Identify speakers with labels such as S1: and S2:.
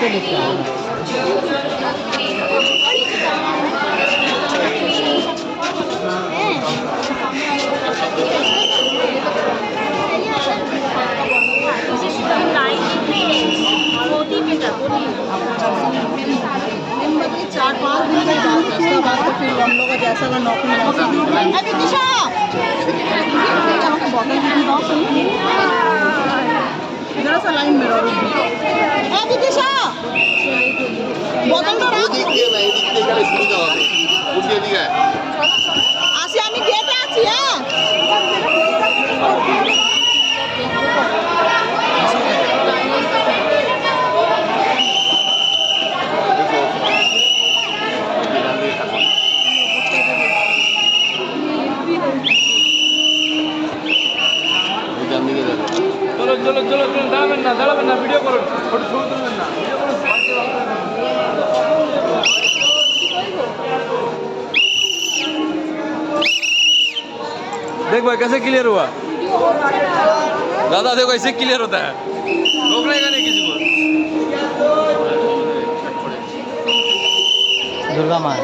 S1: तो देखते हैं चार पाँच दिन की बात है उसके बाद तो फिर हम लोग का जैसा का नौकरी इधर सा लाइन में रहो আসি আমি গেটে আছি হ্যাঁ
S2: চলো চলো চলো চলো দাঁড়াবেন না ভিডিও করুন ফটো ছবি তুলবেন না देख भाई कैसे क्लियर हुआ दादा देखो ऐसे क्लियर होता है रोकनेगा नहीं किसी को
S1: दुर्गा माँ